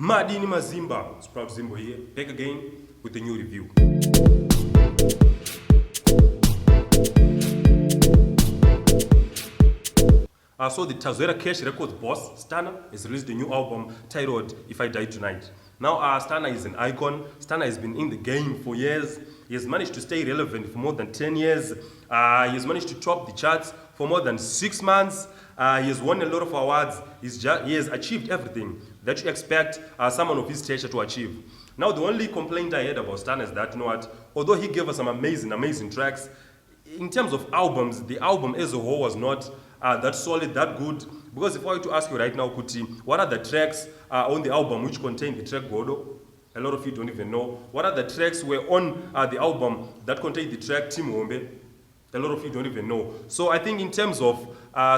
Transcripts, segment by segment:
Madini Mazimba, it's proud Zimbo here, back again with a new review. So the Tazwera Cash Records boss, Stana, has released a new album titled If I Die Tonight. Now, Stana is an icon. Stana has been in the game for years. He has managed to stay relevant for more than 10 years. He has managed to top the charts for more than 6 months. He has won a lot of awards. He has achieved everything that you expect someone of his stature to achieve. Now, the only complaint I had about Stana is that, although he gave us some amazing tracks, in terms of albums, the album as a whole was not that solid, that good. Because if I were to ask you right now, Kuti, what are the tracks on the album which contain the track Godo? A lot of you don't even know. What are the tracks were on the album that contain the track Timombe? A lot of you don't even know. So I think in terms of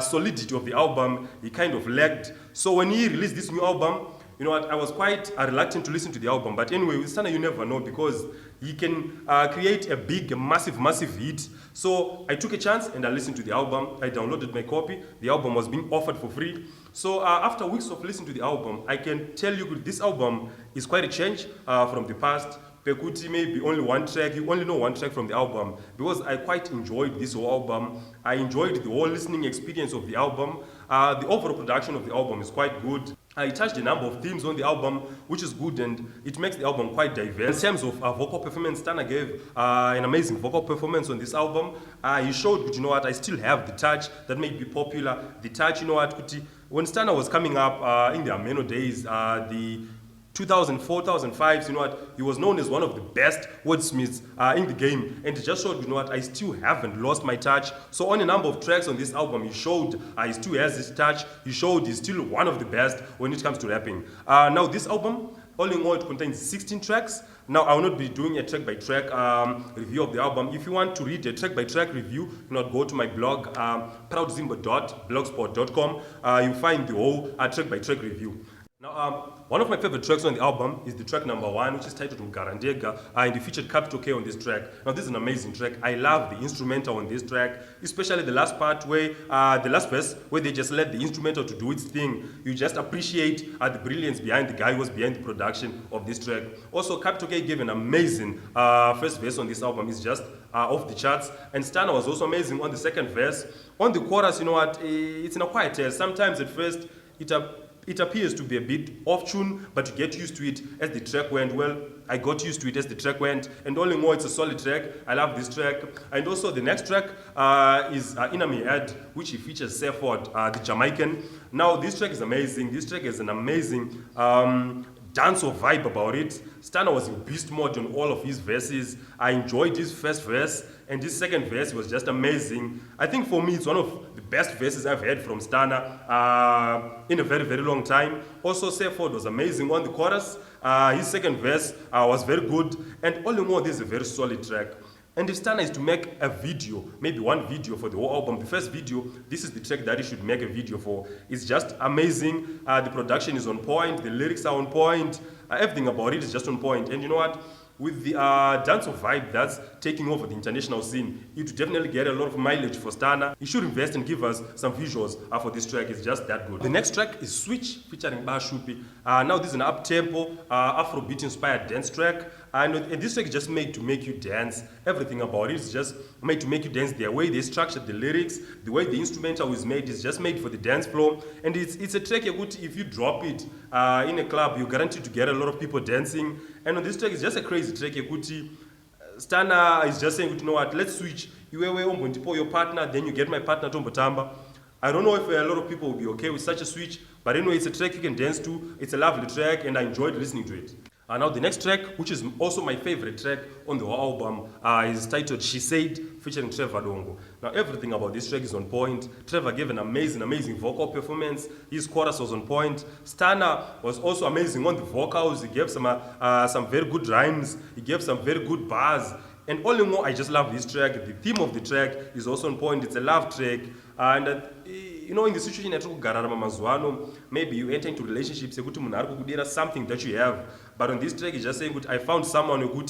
solidity of the album, he kind of lagged. So when he released this new album, you know what, I was quite reluctant to listen to the album. But anyway, with Stana, you never know, because he can create a big, massive hit. So I took a chance and I listened to the album. I downloaded my copy. The album was being offered for free. So after weeks of listening to the album, I can tell you this album is quite a change from the past. Pekuti maybe only one track, you only know one track from the album, because I quite enjoyed this whole album. I enjoyed the whole listening experience of the album. The overall production of the album is quite good. I touched a number of themes on the album, which is good, and it makes the album quite diverse. In terms of vocal performance, Stana gave an amazing vocal performance on this album. He showed, you know what, I still have the touch that made me popular. The touch, you know what, when Stana was coming up in the Ameno days, the 2004, 2005, you know what, he was known as one of the best wordsmiths in the game, and it just showed, you know what, I still haven't lost my touch. So on a number of tracks on this album, he showed he still has this touch. He showed he's still one of the best when it comes to rapping. Now this album, all in all, it contains 16 tracks. Now I will not be doing a track by track review of the album. If you want to read a track by track review, you know, go to my blog, proudzimbo.blogspot.com. You'll find the whole track by track review. Now, one of my favorite tracks on the album is the track number 1, which is titled Garandega, and it featured Capital K on this track. Now, this is an amazing track. I love the instrumental on this track, especially the last part where, the last verse, where they just let the instrumental to do its thing. You just appreciate the brilliance behind the guy who was behind the production of this track. Also, Capital K gave an amazing first verse on this album. It's just off the charts. And Stana was also amazing on the second verse. On the chorus, you know what, it's in a quiet test. Sometimes at first, it appears to be a bit off tune, but you get used to it as the track went. Well, I got used to it as the track went, and all in all, it's a solid track. I love this track. And also the next track is In My Head, which he features Safford, the Jamaican. Now, this track is amazing. This track is an amazing dancehall vibe about it. Stana was in beast mode on all of his verses. I enjoyed his first verse, and this second verse was just amazing. I think for me, it's one of the best verses I've heard from Stana in a very long time. Also, Safford was amazing on the chorus. His second verse was very good, and all in all, this is a very solid track. And if Stana is to make a video, maybe one video for the whole album, the first video, this is the track that he should make a video for. It's just amazing. The production is on point, the lyrics are on point, everything about it is just on point. And you know what? With the dancehall vibe that's taking over the international scene, it will definitely get a lot of mileage for Stana. He should invest and give us some visuals for this track. It's just that good. The next track is Switch featuring Bashupi. Now this is an up-tempo, Afrobeat-inspired dance track. And this track is just made to make you dance. Everything about it is just made to make you dance. The way they structured the lyrics, the way the instrumental is made, is just made for the dance floor. And it's a track if you drop it in a club, you're guaranteed to get a lot of people dancing. And on this track, it's just a crazy track. Stana is just saying, you know what, let's switch. You your partner, then you get my partner Tombotamba. I don't know if a lot of people will be okay with such a switch, but anyway, it's a track you can dance to. It's a lovely track, and I enjoyed listening to it. Now the next track, which is also my favorite track on the whole album, is titled She Said, featuring Trevor Dongo. Now everything about this track is on point. Trevor gave an amazing vocal performance. His chorus was on point. Stana was also amazing on the vocals. He gave some very good rhymes. He gave some very good bars. And all in all, I just love this track. The theme of the track is also on point. It's a love track. And you know, in the situation that maybe you enter into relationships, something that you have. But on this track, it's just saying, I found someone who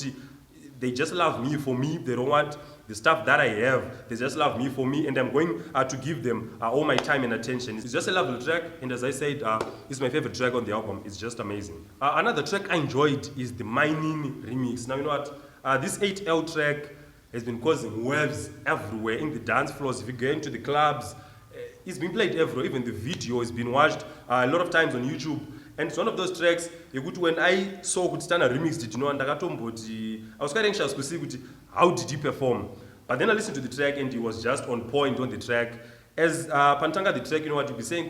they just love me for me. They don't want the stuff that I have, they just love me for me, and I'm going to give them all my time and attention. It's just a lovely track, and as I said, it's my favorite track on the album. It's just amazing. Another track I enjoyed is the Mining remix. Now, you know what? This 8L track has been causing waves everywhere in the dance floors. If you go into the clubs, it's been played everywhere. Even the video has been watched a lot of times on YouTube. And it's one of those tracks, when I saw Kutstana remixed it, I was quite anxious to see how did he perform. But then I listened to the track and he was just on point on the track. As Pantanga the track, you'd be saying,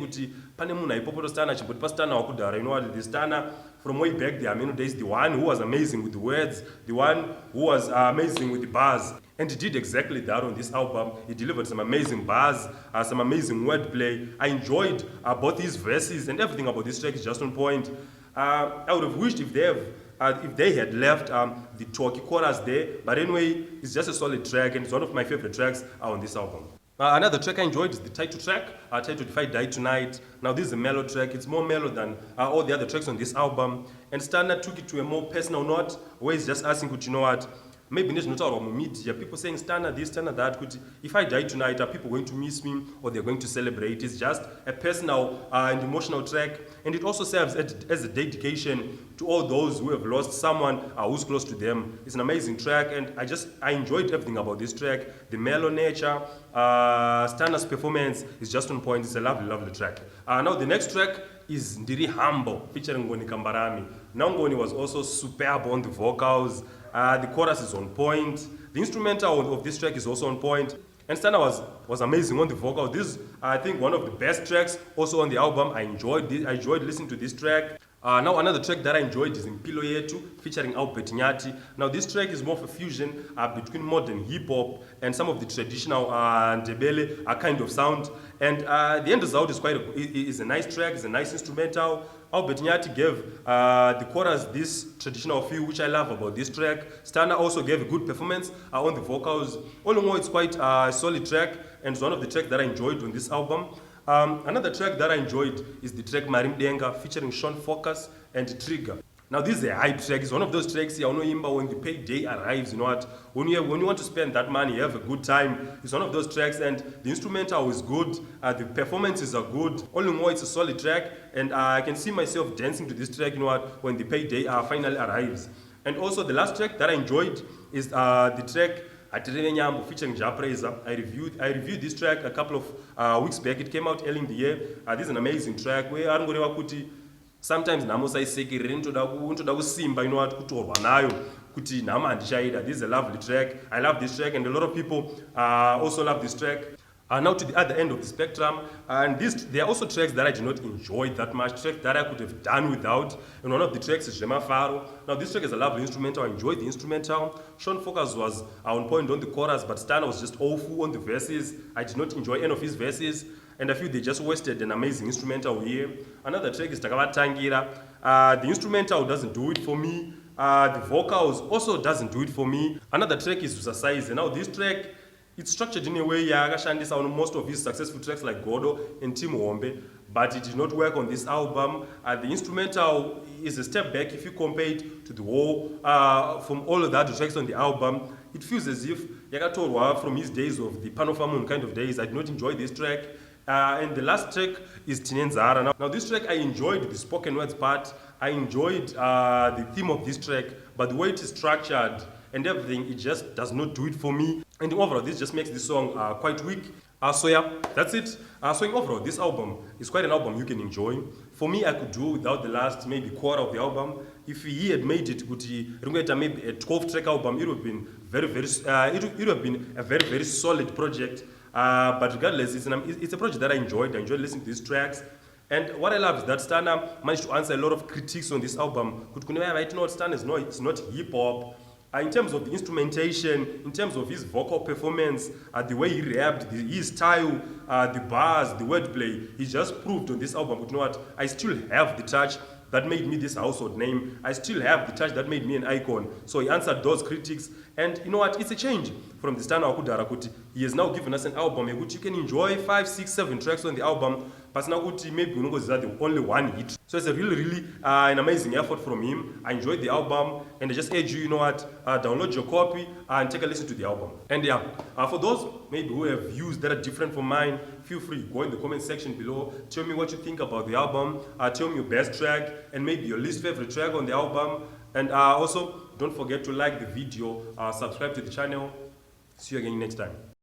Panemuna, Popostana, Chipotastana, Okudara, the Stana from way back there, days, the one who was amazing with the words, the one who was amazing with the bars. And he did exactly that on this album. He delivered some amazing bars, some amazing wordplay. I enjoyed both his verses, and everything about this track is just on point. I would have wished if they had left the talky chorus there, but anyway, it's just a solid track, and it's one of my favorite tracks on this album. Another track I enjoyed is the title track, titled If I Die Tonight. Now this is a mellow track. It's more mellow than all the other tracks on this album. And Standard took it to a more personal note, where he's just asking, you know what, maybe there's not our media. People saying Standard this, Standard that. If I die tonight, are people going to miss me or they're going to celebrate? It's just a personal and emotional track. And it also serves as a dedication to all those who have lost someone who's close to them. It's an amazing track, and I enjoyed everything about this track. The mellow nature, Standard's performance is just on point. It's a lovely, lovely track. Now the next track is Ndiri Humble, featuring Ngoni Kambarami. Now Ngoni was also superb on the vocals. The chorus is on point. The instrumental of this track is also on point. And Stana was amazing on the vocal. This is, I think, one of the best tracks also on the album. I enjoyed listening to this track. Now another track that I enjoyed is Impilo Yetu, featuring Albert Nyati. Now this track is more of a fusion between modern hip-hop and some of the traditional Ndebele kind of sound. And the end result is a nice track, it's a nice instrumental. Albert Nyati gave the chorus this traditional feel, which I love about this track. Stana also gave a good performance on the vocals. All in all, it's quite a solid track, and it's one of the tracks that I enjoyed on this album. Another track that I enjoyed is the track Marim Denga, featuring Sean Focus and Trigger. Now this is a hype track. It's one of those tracks here, when the payday arrives, you know what? When you want to spend that money, you have a good time. It's one of those tracks, and the instrumental is good. The performances are good. All in all, it's a solid track, and I can see myself dancing to this track, you know what? When the payday finally arrives. And also the last track that I enjoyed is the track featuring Ja Praiser. I reviewed this track a couple of weeks back. It came out early in the year. This is an amazing track where sometimes namo saisekirira ntoda kusimba inowati kutorwa nayo kuti nhama handichaida. This is a lovely track. I love this track, and a lot of people also love this track. Now to the other end of the spectrum, and there are also tracks that I did not enjoy that much, tracks that I could have done without, and one of the tracks is Rema Faro. Now this track is a lovely instrumental. I enjoyed the instrumental. Sean Focus was on point on the chorus, but Stana was just awful on the verses. I did not enjoy any of his verses, and I feel they just wasted an amazing instrumental here. Another track is Takavatangira. The instrumental doesn't do it for me. The vocals also doesn't do it for me. Another track is Usasaize. Now this track, it's structured in a way yakashandisa on most of his successful tracks like Godo and Tim Wombe, but it did not work on this album. The instrumental is a step back if you compare it to the whole, from all of the other tracks on the album. It feels as if Yakatorwa from his days of the Panofamun kind of days. I did not enjoy this track. And the last track is Tinenzara. Now this track, I enjoyed the spoken words part. I enjoyed the theme of this track, but the way it is structured and everything, it just does not do it for me. And overall, this just makes this song quite weak. So yeah, that's it. So overall, this album is quite an album you can enjoy. For me, I could do without the last maybe quarter of the album. If he had made it, maybe a 12-track album, it would have been it would have been a very, very solid project. But regardless, it's a project that I enjoyed. I enjoyed listening to these tracks. And what I love is that Stana managed to answer a lot of critiques on this album. Stana it's not hip-hop. In terms of the instrumentation, in terms of his vocal performance, the way he rapped, his style, the bars, the wordplay, he just proved on this album, but you know what, I still have the touch that made me this household name. I still have the touch that made me an icon. So he answered those critics, and you know what, it's a change from the Stana Wakudara Kuti. He has now given us an album in which you can enjoy 5, 6, 7 tracks on the album, but now maybe the only one hit. So it's a really an amazing effort from him. I enjoyed the album, and I just urge you, download your copy and take a listen to the album. And yeah, for those maybe who have views that are different from mine, feel free, go in the comment section below, tell me what you think about the album, tell me your best track and maybe your least favorite track on the album. And also don't forget to like the video, subscribe to the channel. See you again next time.